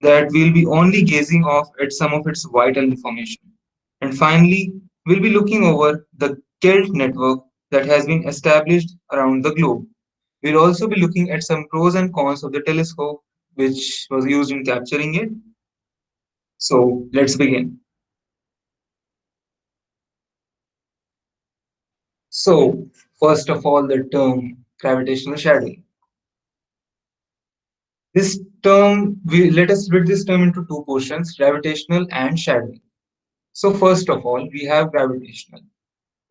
that we'll be only gazing off at some of its vital information. And finally, we'll be looking over the KELT network that has been established around the globe. We'll also be looking at some pros and cons of the telescope which was used in capturing it. So let's begin. So, first of all, the term gravitational shadowing. This term, let us split this term into two portions, gravitational and shadowing. So, first of all, we have gravitational.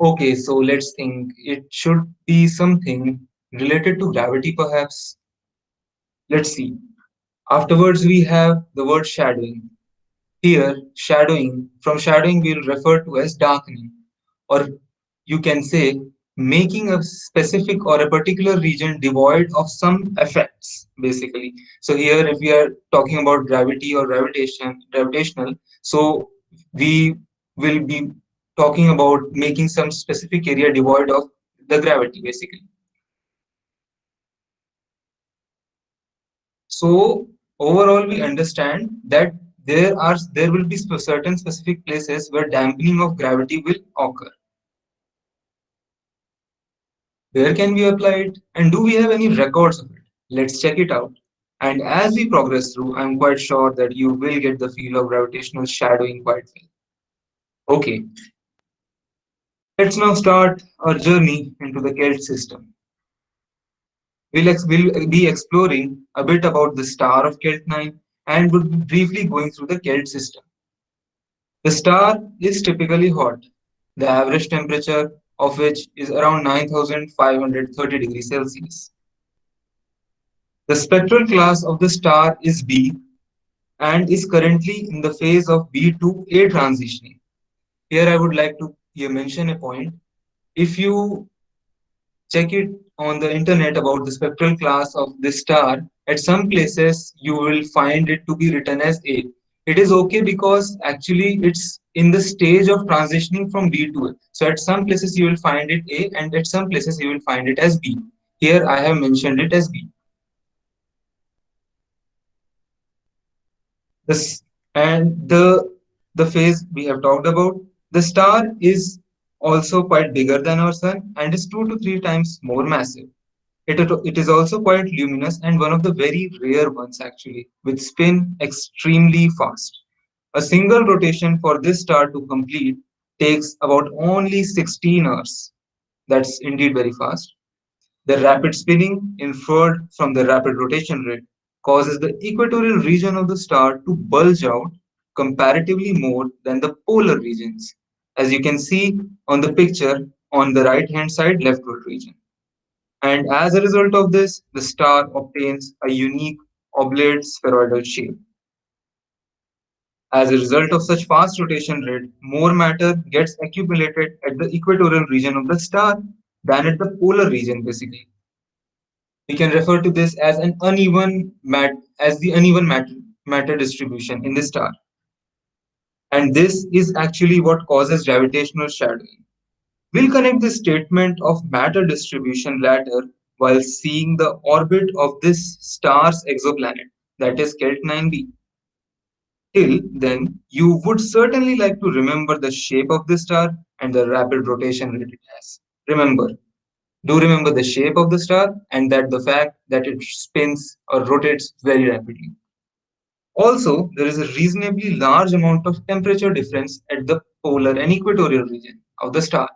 Okay, so let's think it should be something related to gravity, perhaps. Let's see. Afterwards, we have the word shadowing. Here, shadowing, from shadowing, we'll refer to as darkening, or you can say making a specific or a particular region devoid of some effects, basically. So here, if we are talking about gravity or gravitational, so we will be talking about making some specific area devoid of the gravity, basically. So overall, we understand that there will be certain specific places where dampening of gravity will occur. Where can we apply it? And do we have any records of it? Let's check it out. And as we progress through, I'm quite sure that you will get the feel of gravitational shadowing quite well. Okay, let's now start our journey into the KELT system. We'll be exploring a bit about the star of KELT 9 and would be briefly going through the KELT system. The star is typically hot, the average temperature of which is around 9530 degrees Celsius. The spectral class of the star is B and is currently in the phase of B to A transitioning. Here I would like to mention a point. If you check it on the internet about the spectral class of this star, at some places you will find it to be written as A. It is okay because actually it's in the stage of transitioning from B to A. So at some places you will find it A and at some places you will find it as B. Here I have mentioned it as B. This and the phase we have talked about. The star is also quite bigger than our sun and is 2 to 3 times more massive. It is also quite luminous and one of the very rare ones actually, with spin extremely fast. A single rotation for this star to complete takes about only 16 hours. That's indeed very fast. The rapid spinning, inferred from the rapid rotation rate, causes the equatorial region of the star to bulge out comparatively more than the polar regions, as you can see on the picture on the right hand side leftward region. And as a result of this, the star obtains a unique oblate spheroidal shape. As a result of such fast rotation rate, more matter gets accumulated at the equatorial region of the star than at the polar region, basically. We can refer to this as an uneven matter distribution in the star. And this is actually what causes gravitational shadowing. We'll connect the statement of matter distribution later while seeing the orbit of this star's exoplanet, that is KELT 9b. Till then, you would certainly like to remember the shape of the star and the rapid rotation rate it has. Do remember the shape of the star and that the fact that it spins or rotates very rapidly. Also, there is a reasonably large amount of temperature difference at the polar and equatorial region of the star.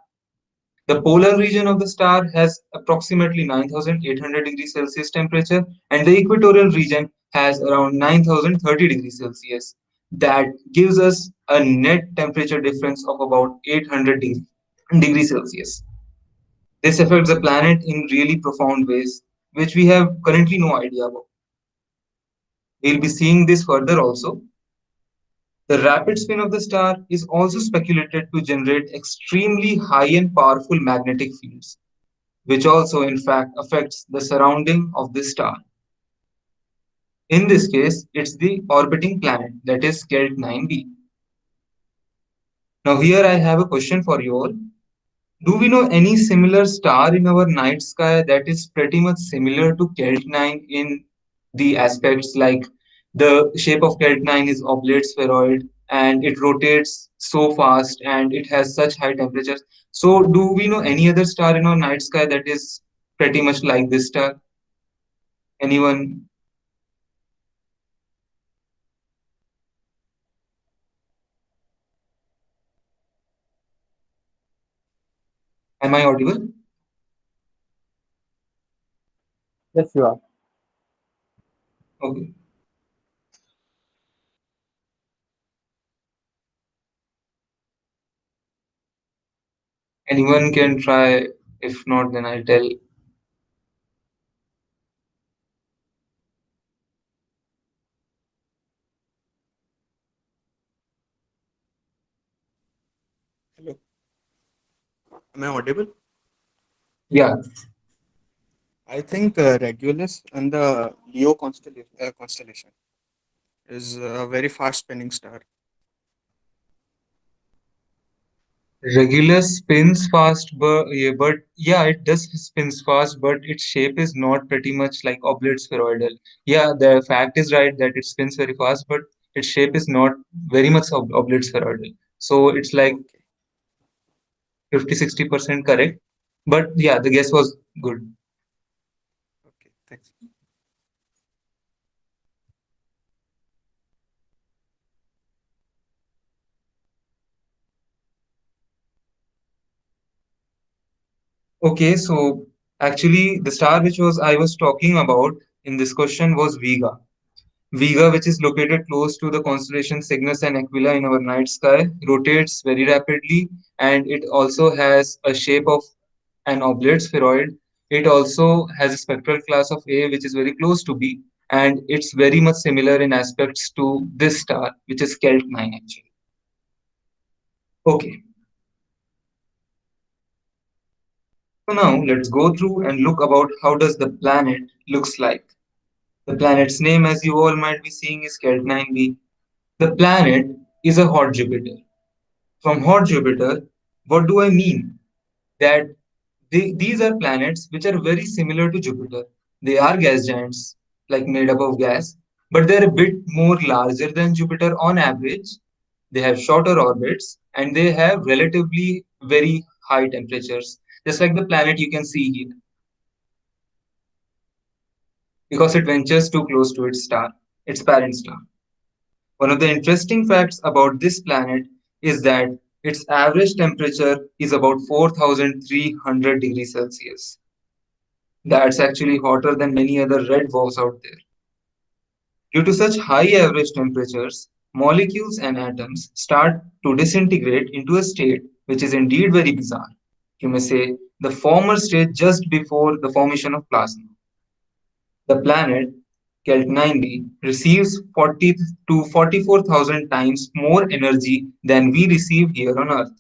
The polar region of the star has approximately 9800 degrees Celsius temperature, and the equatorial region has around 9030 degrees Celsius. That gives us a net temperature difference of about 800 degrees Celsius. This affects the planet in really profound ways, which we have currently no idea about. We'll be seeing this further also. The rapid spin of the star is also speculated to generate extremely high and powerful magnetic fields, which also in fact affects the surrounding of the star. In this case, it's the orbiting planet that is KELT 9b. Now here I have a question for you all. Do we know any similar star in our night sky that is pretty much similar to KELT 9 in the aspects like The shape of Kelt 9 is oblate spheroid and it rotates so fast and it has such high temperatures. So, do we know any other star in our night sky that is pretty much like this star? Anyone? Am I audible? Yes, you are. Okay. Anyone can try. If not, then I'll tell. Hello. Am I audible? Yeah. I think Regulus and the Leo constellation is a very fast spinning star. Regular spins fast, but yeah, it does spins fast, but its shape is not pretty much like oblate spheroidal. Yeah, the fact is right that it spins very fast, but its shape is not very much oblate spheroidal. So it's like Okay. 50-60% correct. But yeah, the guess was good. Okay. Thanks. Okay, so actually the star which was I was talking about in this question was Vega. Vega, which is located close to the constellation Cygnus and Aquila in our night sky, rotates very rapidly and it also has a shape of an oblate spheroid. It also has a spectral class of A, which is very close to B, and it's very much similar in aspects to this star, which is Kelt 9 actually. Okay, so now let's go through and look about how does the planet looks like. The planet's name, as you all might be seeing, is Kelt 9b. The planet is a hot Jupiter. From hot Jupiter, what do I mean? That these are planets which are very similar to Jupiter. They are gas giants, like made up of gas, but they're a bit more larger than Jupiter on average. They have shorter orbits and they have relatively very high temperatures, just like the planet you can see here, because it ventures too close to its star, its parent star. One of the interesting facts about this planet is that its average temperature is about 4,300 degrees Celsius. That's actually hotter than many other red dwarfs out there. Due to such high average temperatures, molecules and atoms start to disintegrate into a state which is indeed very bizarre. You may say the former state just before the formation of plasma. The planet, Kelt 9b, receives 40 to 44,000 times more energy than we receive here on Earth.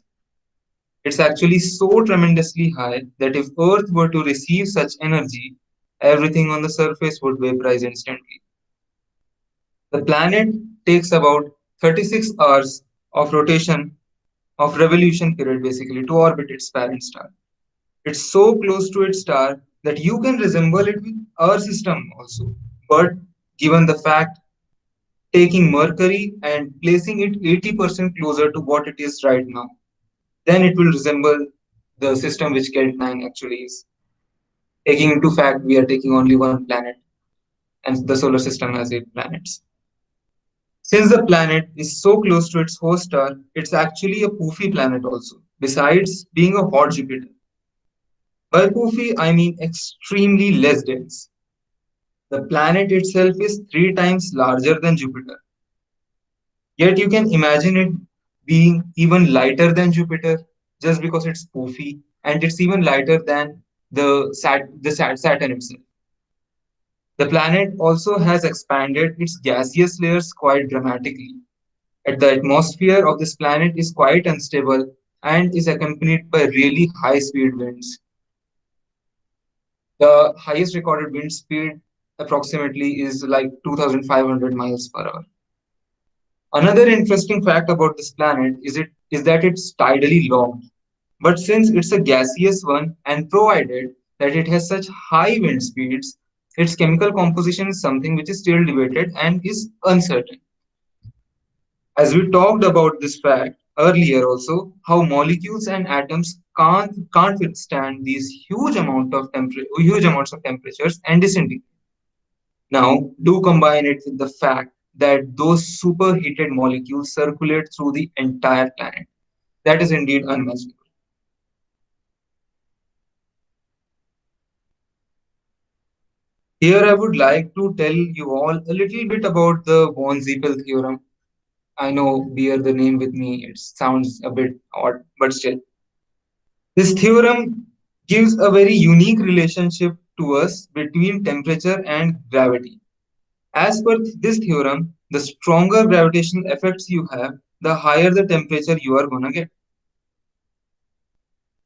It's actually so tremendously high that if Earth were to receive such energy, everything on the surface would vaporize instantly. The planet takes about 36 hours of rotation, of revolution period basically, to orbit its parent star. It's so close to its star that you can resemble it with our system also. But given the fact taking Mercury and placing it 80% closer to what it is right now, then it will resemble the system which Kelt 9 actually is. Taking into fact we are taking only one planet and the solar system has 8 planets. Since the planet is so close to its host star, it's actually a poofy planet also, besides being a hot Jupiter. By poofy, I mean extremely less dense. The planet itself is 3 times larger than Jupiter. Yet you can imagine it being even lighter than Jupiter just because it's poofy, and it's even lighter than Saturn itself. The planet also has expanded its gaseous layers quite dramatically. The atmosphere of this planet is quite unstable and is accompanied by really high speed winds. The highest recorded wind speed approximately is like 2,500 miles per hour. Another interesting fact about this planet is that it's tidally locked. But since it's a gaseous one and provided that it has such high wind speeds, Its chemical composition is something which is still debated and is uncertain. As we talked about this fact earlier also, how molecules and atoms can't withstand these huge amounts of temperatures and disintegrate. Now, do combine it with the fact that those superheated molecules circulate through the entire planet. That is indeed unimaginable. Here, I would like to tell you all a little bit about the von Siepel theorem. I know, bear the name with me, it sounds a bit odd, but still. This theorem gives a very unique relationship to us between temperature and gravity. As per this theorem, the stronger gravitational effects you have, the higher the temperature you are gonna get.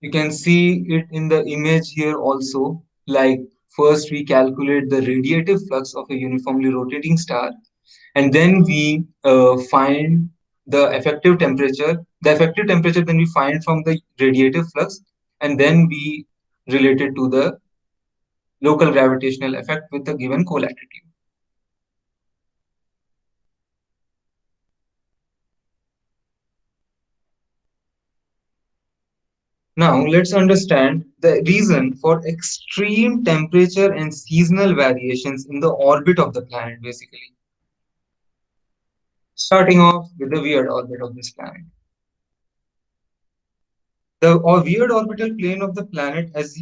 You can see it in the image here also. Like, first we calculate the radiative flux of a uniformly rotating star, and then we find the effective temperature. The effective temperature then we find from the radiative flux, and then we relate it to the local gravitational effect with a given colatitude. Now, let's understand the reason for extreme temperature and seasonal variations in the orbit of the planet, basically. Starting off with the weird orbit of this planet. The weird orbital plane of the planet, as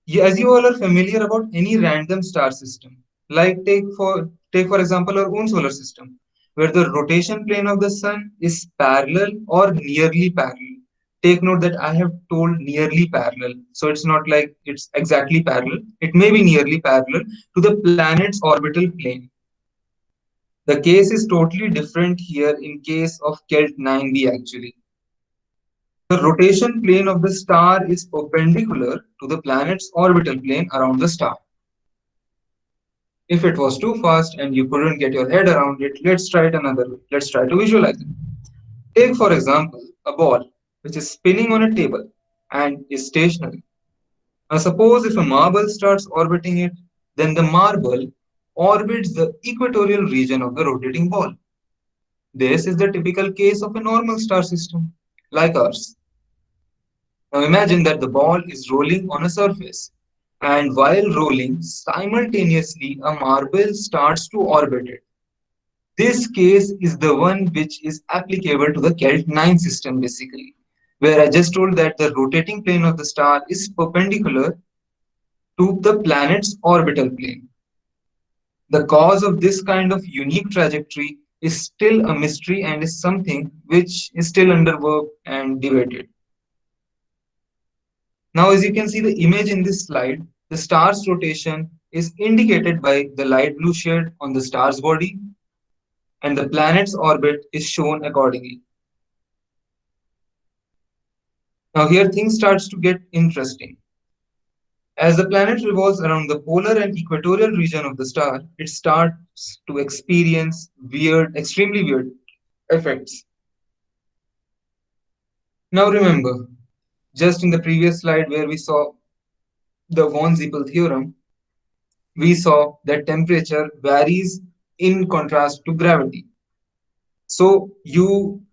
you all are familiar about any random star system, like take for example our own solar system, where the rotation plane of the sun is parallel or nearly parallel. Take note that I have told nearly parallel, so it's not like it's exactly parallel. It may be nearly parallel to the planet's orbital plane. The case is totally different here in case of Kelt 9b actually. The rotation plane of the star is perpendicular to the planet's orbital plane around the star. If it was too fast and you couldn't get your head around it, let's try it another way. Let's try to visualize it. Take, for example, a ball which is spinning on a table and is stationary. Now, suppose if a marble starts orbiting it, then the marble orbits the equatorial region of the rotating ball. This is the typical case of a normal star system, like ours. Now imagine that the ball is rolling on a surface, and while rolling, simultaneously a marble starts to orbit it. This case is the one which is applicable to the Kelt 9 system basically, where I just told that the rotating plane of the star is perpendicular to the planet's orbital plane. The cause of this kind of unique trajectory is still a mystery and is something which is still under work and debated. Now, as you can see the image in this slide, the star's rotation is indicated by the light blue shade on the star's body, and the planet's orbit is shown accordingly. Now, here things starts to get interesting. As the planet revolves around the polar and equatorial region of the star, it starts to experience weird, extremely weird effects. Now, remember, just in the previous slide where we saw the von Siepel theorem, we saw that temperature varies in contrast to gravity. So you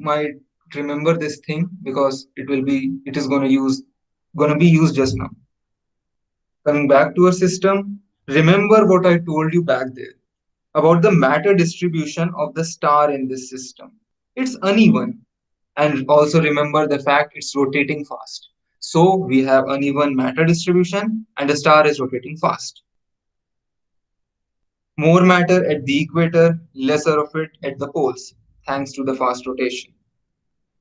might remember this thing because it is gonna be used just now. Coming back to our system, remember what I told you back there about the matter distribution of the star in this system. It's uneven. And also remember the fact it's rotating fast. So we have uneven matter distribution and the star is rotating fast. More matter at the equator, lesser of it at the poles, thanks to the fast rotation.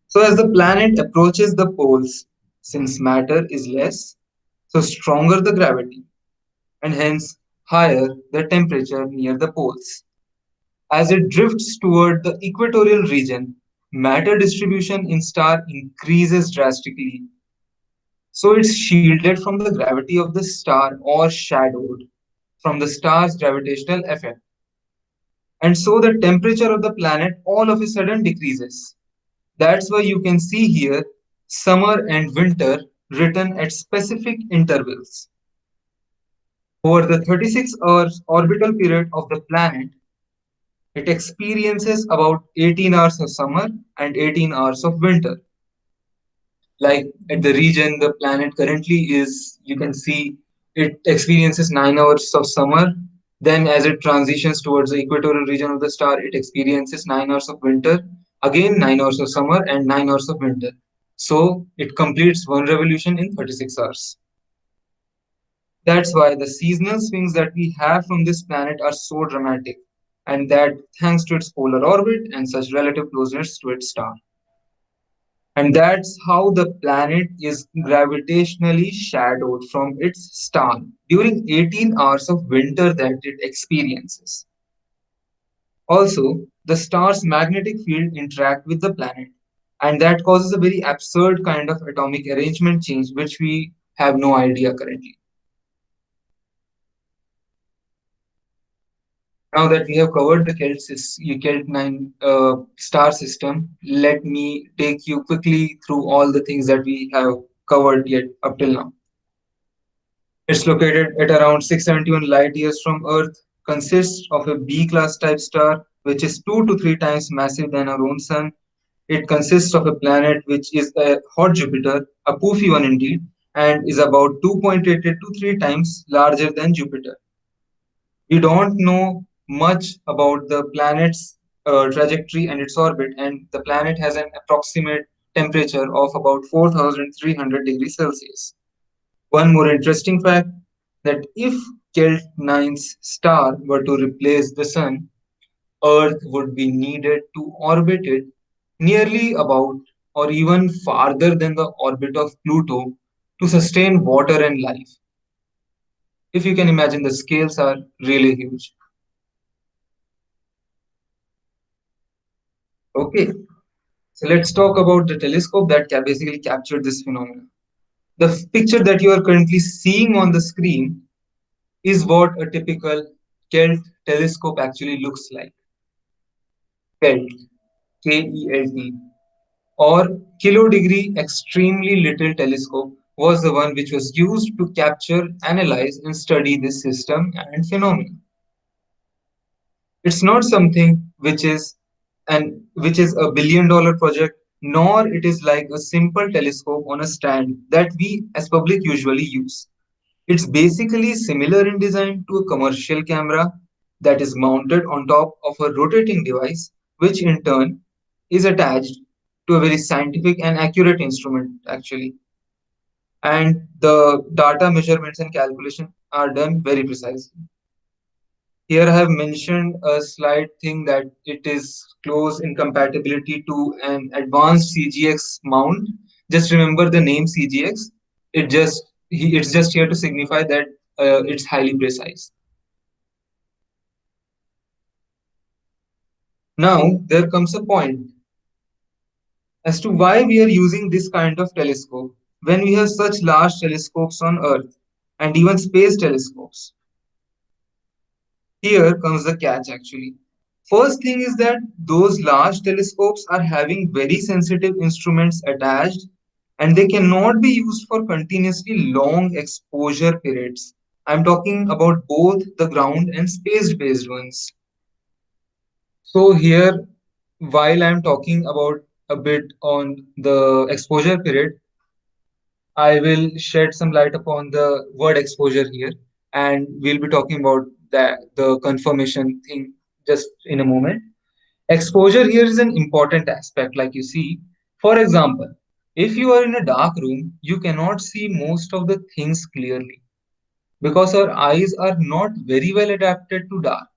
So as the planet approaches the poles, since matter is less, so stronger the gravity, and hence higher the temperature near the poles. As it drifts toward the equatorial region, matter distribution in star increases drastically. So it's shielded from the gravity of the star or shadowed from the star's gravitational effect. And so the temperature of the planet all of a sudden decreases. That's why you can see here summer and winter written at specific intervals. Over the 36 hours orbital period of the planet, it experiences about 18 hours of summer and 18 hours of winter. Like at the region the planet currently is, you can see it experiences 9 hours of summer. Then as it transitions towards the equatorial region of the star, it experiences 9 hours of winter, again 9 hours of summer and 9 hours of winter. So it completes one revolution in 36 hours. That's why the seasonal swings that we have from this planet are so dramatic, and that thanks to its polar orbit and such relative closeness to its star. And that's how the planet is gravitationally shadowed from its star during 18 hours of winter that it experiences. Also, the star's magnetic field interact with the planet, and that causes a very absurd kind of atomic arrangement change which we have no idea currently. Now that we have covered the Kelt 9 star system, let me take you quickly through all the things that we have covered yet up till now. It's located at around 671 light years from Earth, consists of a B class type star, which is 2 to 3 times massive than our own Sun. It consists of a planet which is a hot Jupiter, a poofy one indeed, and is about 2.88 to 3 times larger than Jupiter. We don't know much about the planet's trajectory and its orbit, and the planet has an approximate temperature of about 4,300 degrees Celsius. One more interesting fact, that if Kelt 9's star were to replace the Sun, Earth would be needed to orbit it nearly about or even farther than the orbit of Pluto to sustain water and life. If you can imagine, the scales are really huge. Okay, so let's talk about the telescope that basically captured this phenomenon. The picture that you are currently seeing on the screen is what a typical Kelt telescope actually looks like. Kelt, KELT, or Kilodegree Extremely Little Telescope was the one which was used to capture, analyze, and study this system and phenomenon. It's not something which is a $1 billion project, nor it is like a simple telescope on a stand that we as public usually use. It's basically similar in design to a commercial camera that is mounted on top of a rotating device, which in turn is attached to a very scientific and accurate instrument actually. And the data measurements and calculation are done very precisely. Here I have mentioned a slight thing that it is close incompatibility to an advanced CGX mount. Just remember the name CGX. It's just here to signify that it's highly precise. Now there comes a point as to why we are using this kind of telescope when we have such large telescopes on Earth and even space telescopes. Here comes the catch actually. First thing is that those large telescopes are having very sensitive instruments attached, and they cannot be used for continuously long exposure periods. I'm talking about both the ground and space based ones. So, here, while I'm talking about a bit on the exposure period, I will shed some light upon the word exposure here, and we'll be talking about the confirmation thing just in a moment. Exposure here is an important aspect, like you see. For example, if you are in a dark room, you cannot see most of the things clearly because our eyes are not very well adapted to dark.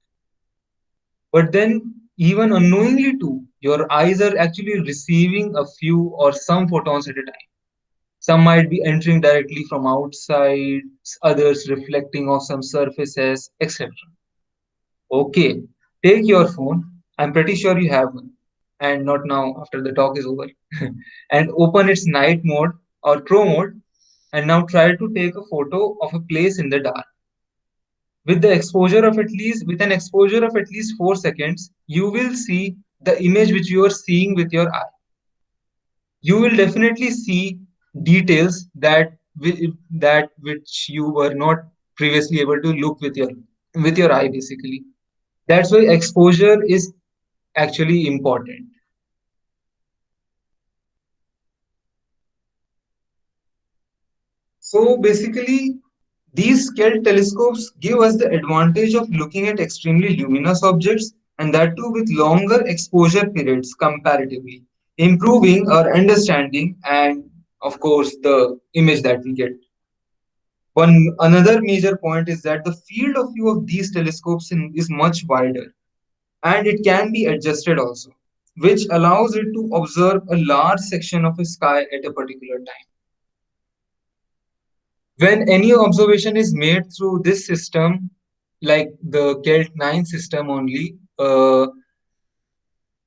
But then, even unknowingly too, your eyes are actually receiving a few or some photons at a time. Some might be entering directly from outside, others reflecting off some surfaces, etc. Okay, take your phone. I'm pretty sure you have one. And not now, after the talk is over. And open its night mode or pro mode. And now try to take a photo of a place in the dark. With an exposure of at least 4 seconds, you will see the image which you are seeing with your eye. You will definitely see details that which you were not. previously able to look with your eye basically. That's why exposure is actually important. So basically, these scaled telescopes give us the advantage of looking at extremely luminous objects, and that too with longer exposure periods comparatively, improving our understanding and, of course, the image that we get. One another major point is that the field of view of these telescopes is much wider, and it can be adjusted also, which allows it to observe a large section of a sky at a particular time. When any observation is made through this system, like the KELT 9 system only,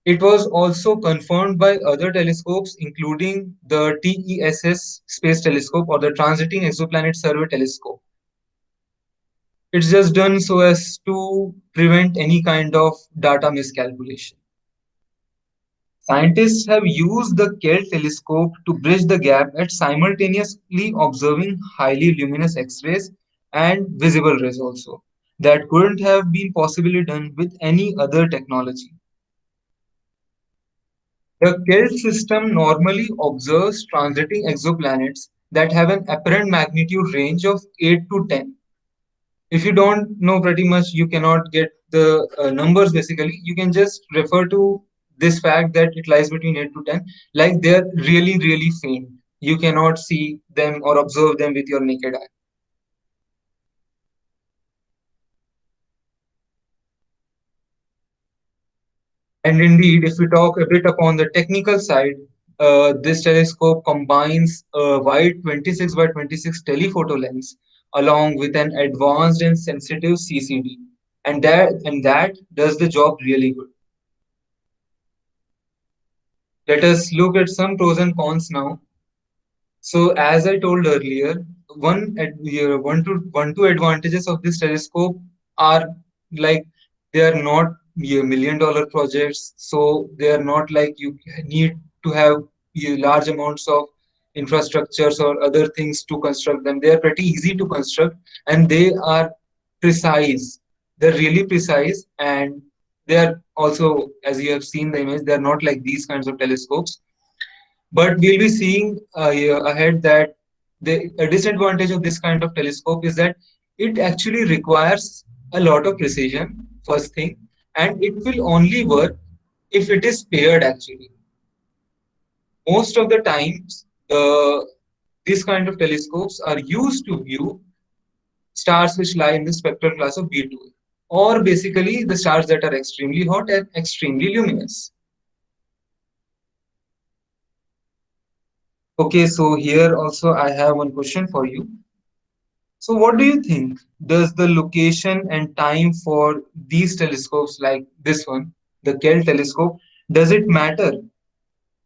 it was also confirmed by other telescopes, including the TESS Space Telescope or the Transiting Exoplanet Survey Telescope. It's just done so as to prevent any kind of data miscalculation. Scientists have used the KELT telescope to bridge the gap at simultaneously observing highly luminous X-rays and visible rays also that couldn't have been possibly done with any other technology. The KELT system normally observes transiting exoplanets that have an apparent magnitude range of 8 to 10. If you don't know pretty much, you cannot get the numbers basically. You can just refer to this fact that it lies between 8 to 10, like they're really really faint. You cannot see them or observe them with your naked eye. And indeed, if we talk a bit upon the technical side, this telescope combines a wide 26 by 26 telephoto lens along with an advanced and sensitive CCD, and that does the job really good. Let us look at some pros and cons now. So, as I told earlier, one two advantages of this telescope are like they are not million-dollar projects, so they are not like you need to have large amounts of infrastructures or other things to construct them. They are pretty easy to construct, and they are precise. They're really precise, and they are also, as you have seen the image, they are not like these kinds of telescopes, but we'll be seeing ahead that a disadvantage of this kind of telescope is that it actually requires a lot of precision, first thing, and it will only work if it is paired actually. Most of the times, these kind of telescopes are used to view stars which lie in the spectral class of B2, or basically the stars that are extremely hot and extremely luminous. Okay, so here also I have one question for you. So, what do you think? Does the location and time for these telescopes, like this one, the KELT telescope, does it matter?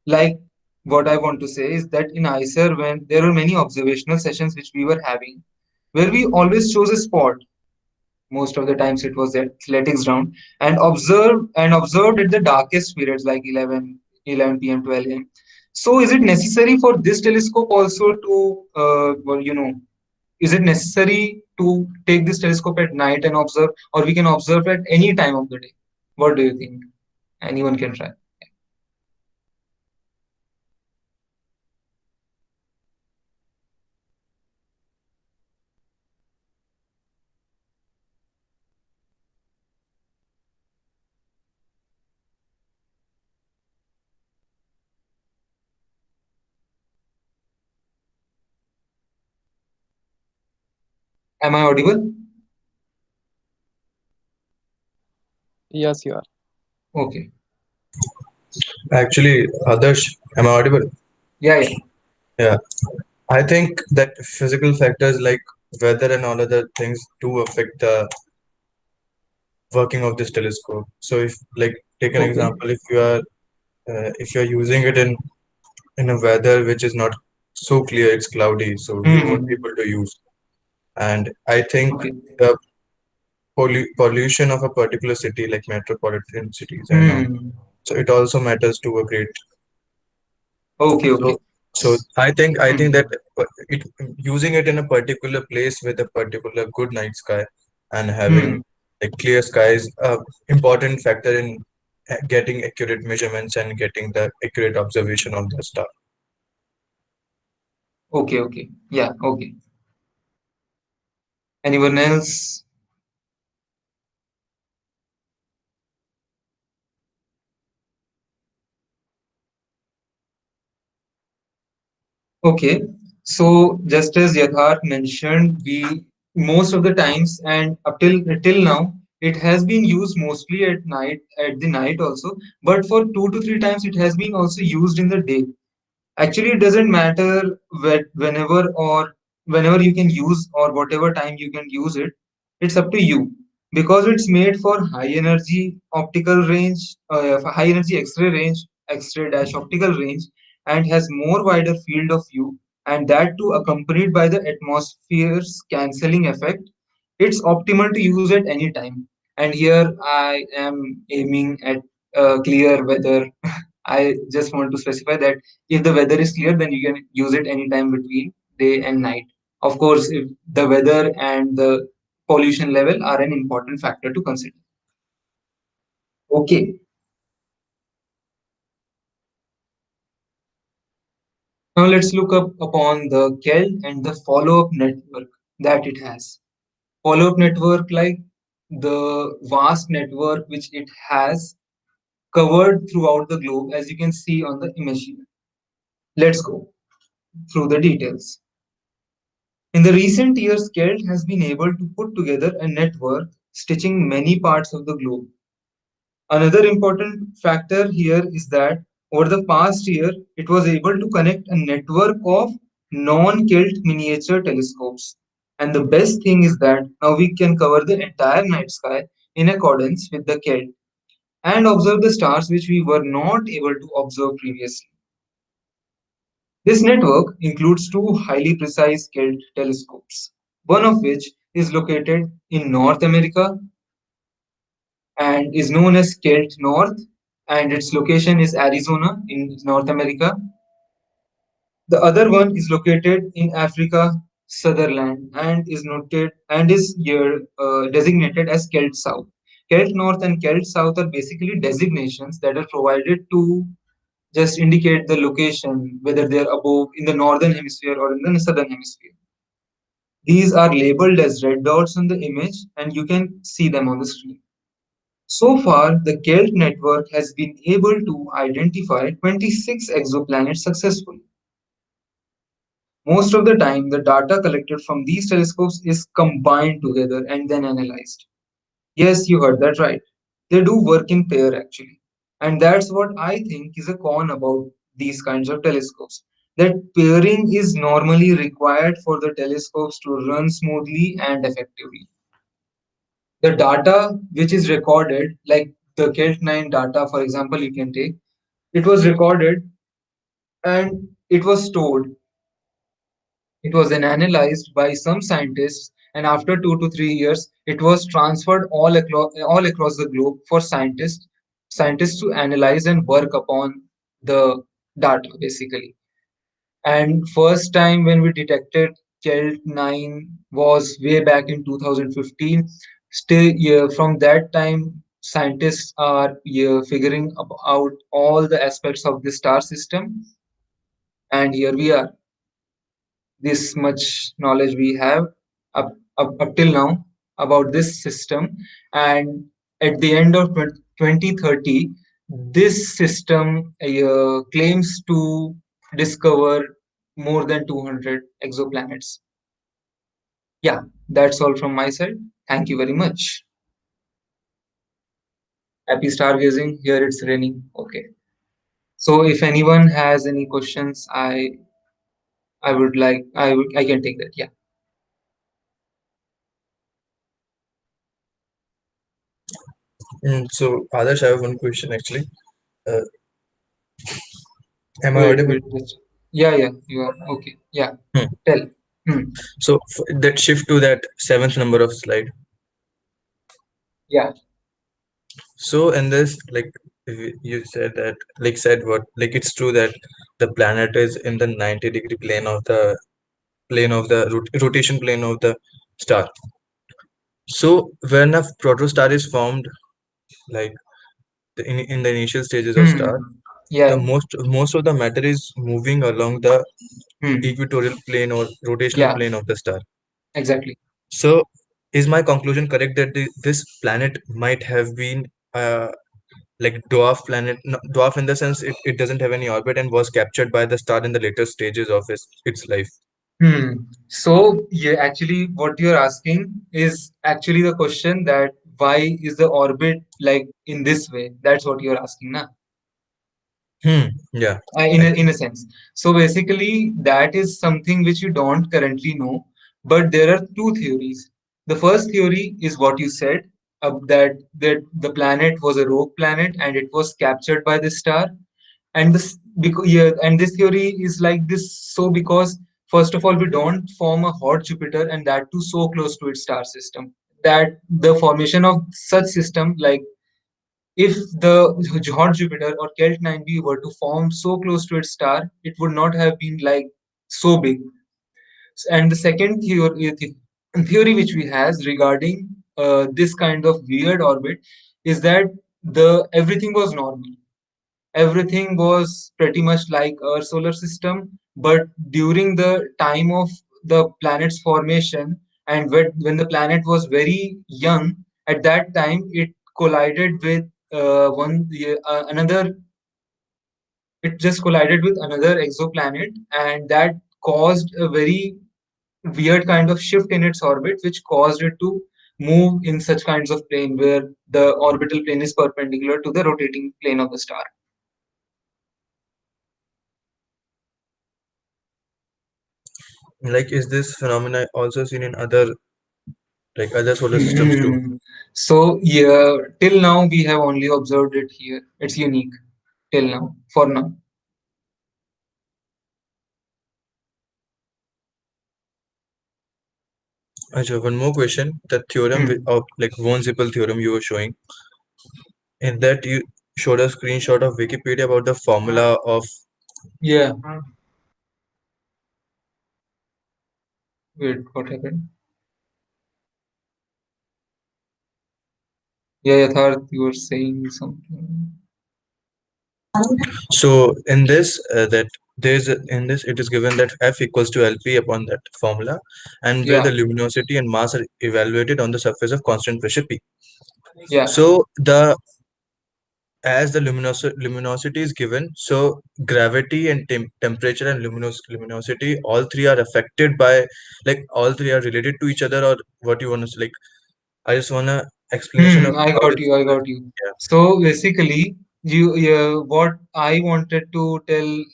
Like, what I want to say is that in ICER, when there were many observational sessions which we were having, where we always chose a spot. Most of the times it was the athletics ground, and observed at the darkest periods like 11 p.m., 12 a.m. So, is it necessary for this telescope also to, is it necessary to take this telescope at night and observe, or we can observe at any time of the day? What do you think? Anyone can try. Am I audible? Yes, you are. Okay. Actually, Adarsh, am I audible? Yeah, yeah. Yeah. I think that physical factors like weather and all other things do affect the working of this telescope. So if like take an Okay. example, if you're using it in a weather which is not so clear, it's cloudy, so you won't be Hmm. able to use. And I think Okay. the pollution of a particular city, like metropolitan cities and all, Hmm. so it also matters to a great. Okay, So okay. So I think that Hmm. it using it in a particular place with a particular good night sky and having Hmm. like clear skies important factor in getting accurate measurements and getting the accurate observation of the star. Okay, okay. Yeah, okay. Anyone else? Okay. So just as Yatharth mentioned, we most of the times and up till now, it has been used mostly at night, at the night also. But for 2 to 3 times, it has been also used in the day. Actually, it doesn't matter whenever you can use or whatever time you can use it. It's up to you because it's made for high energy optical range, for high energy X-ray range, X-ray dash optical range, and has more wider field of view, and that too accompanied by the atmosphere's cancelling effect. It's optimal to use at any time. And here I am aiming at clear weather. I just want to specify that if the weather is clear, then you can use it anytime between day and night. Of course, if the weather and the pollution level are an important factor to consider. Okay, now let's look up upon the KELT and the follow-up network that it has. Follow-up network, like the vast network which it has covered throughout the globe, as you can see on the image here. Let's go through the details. In the recent years, KELT has been able to put together a network stitching many parts of the globe. Another important factor here is that over the past year, it was able to connect a network of non-KELT miniature telescopes. And the best thing is that now we can cover the entire night sky in accordance with the KELT and observe the stars which we were not able to observe previously. This network includes two highly precise KELT telescopes, one of which is located in North America and is known as KELT North, and its location is Arizona in North America. The other one is located in Africa, Sutherland, and is noted and is here designated as KELT South. KELT North and KELT South are basically designations that are provided to just indicate the location, whether they are above in the northern hemisphere or in the southern hemisphere. These are labeled as red dots on the image, and you can see them on the screen. So far, the KELT network has been able to identify 26 exoplanets successfully. Most of the time, the data collected from these telescopes is combined together and then analyzed. Yes, you heard that right. They do work in pair actually. And that's what I think is a con about these kinds of telescopes. That pairing is normally required for the telescopes to run smoothly and effectively. The data which is recorded, like the KELT-9 data, for example, you can take, it was recorded and it was stored. It was then analyzed by some scientists, and after 2 to 3 years, it was transferred all across the globe for scientists to analyze and work upon the data basically. And first time when we detected KELT-9 was way back in 2015. Still, yeah, from that time, scientists are, yeah, figuring out all the aspects of the star system, and here we are. This much knowledge we have up till now about this system, and at the end of 2030, this system claims to discover more than 200 exoplanets. Yeah, that's all from my side. Thank you very much. Happy stargazing. Here it's raining. Okay. So if anyone has any questions, I can take that. Yeah. So Adarsh, I have one question actually. uh, am I Wait, audible? wait, just yeah, yeah, you are okay. Yeah. Hmm. Tell. Hmm. So that shift to that seventh number of slide. Yeah. So in this, like you said that, like said what, like it's true that the planet is in the 90-degree plane of the rotation plane of the star. So when a protostar is formed, like in the initial stages of star, Hmm. Yeah. the most of the matter is moving along the Hmm. equatorial plane or rotational Yeah. plane of the star. Exactly. So is my conclusion correct that this planet might have been like dwarf planet, no, dwarf in the sense it doesn't have any orbit and was captured by the star in the later stages of its life? Hmm. So, yeah, actually, what you're asking is actually the question that why is the orbit like in this way? That's what you're asking, na? Yeah, In a actually. sense. So basically, that is something which you don't currently know, but there are two theories. The first theory is what you said, that the planet was a rogue planet and it was captured by the star. And this because yeah, and this theory is like this. So because first of all, we don't form a hot Jupiter and that too so close to its star system. That the formation of such system like if the hot Jupiter or Kelt 9b were to form so close to its star, it would not have been like so big. And the second theory which we has regarding this kind of weird orbit is that the everything was normal. Everything was pretty much like our solar system, but during the time of the planet's formation and when the planet was very young, at that time it collided with another. It just collided with another exoplanet, and that caused a very weird kind of shift in its orbit, which caused it to move in such kinds of plane where the orbital plane is perpendicular to the rotating plane of the star. Like, is this phenomena also seen in other solar systems too? Hmm. So yeah, till now we have only observed it here. It's unique till now, for now. Acha, one more question. The theorem Hmm. of like von Zippel theorem you were showing, in that you showed a screenshot of Wikipedia about the formula of. Yeah. Wait, what happened? Yeah, Yatharth, you were saying something. So in this that in this it is given that F equals to LP upon that formula, and where Yeah, the luminosity and mass are evaluated on the surface of constant pressure P. yeah. So the as the luminosity is given, so gravity and temperature and luminosity, all three are affected by, like, all three are related to each other, or what you want to like. I just want to explanation of I how got it's. you. I got you. Yeah. So basically, what I wanted to tell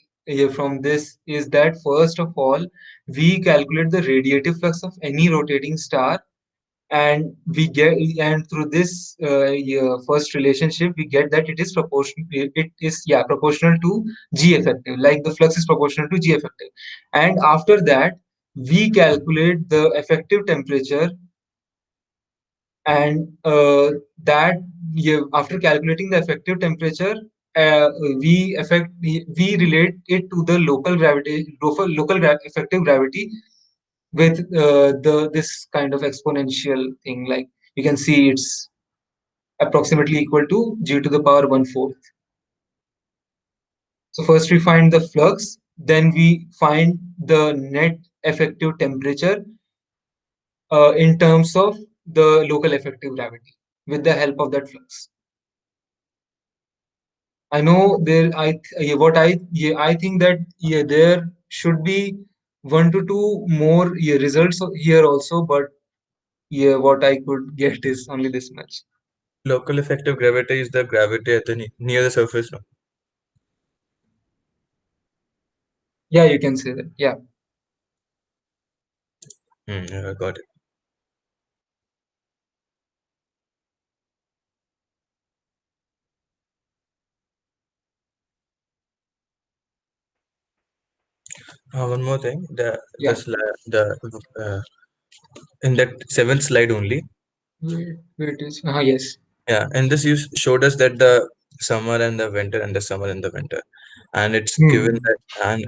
from this is that first of all, we calculate the radiative flux of any rotating star, and we get and through this first relationship, we get that it is proportional. It is proportional to G effective. Like the flux is proportional to G effective, and after that, we calculate the effective temperature and that after calculating the effective temperature we relate it to the effective gravity with the this kind of exponential thing, like you can see it's approximately equal to g to the power 1/4. So first we find the flux, then we find the net effective temperature in terms of the local effective gravity with the help of that flux. I know there. What I think that there should be one to two more results here also, but what I could get is only this much. Local effective gravity is the gravity at the near the surface. No? Yeah, you can say that. Yeah. Yeah, got it. One more thing, Yeah. the uh, in that seventh slide only. Wait is yes. Yeah, and this you showed us that the summer and the winter and the summer and the winter. and it's given Hmm. that, and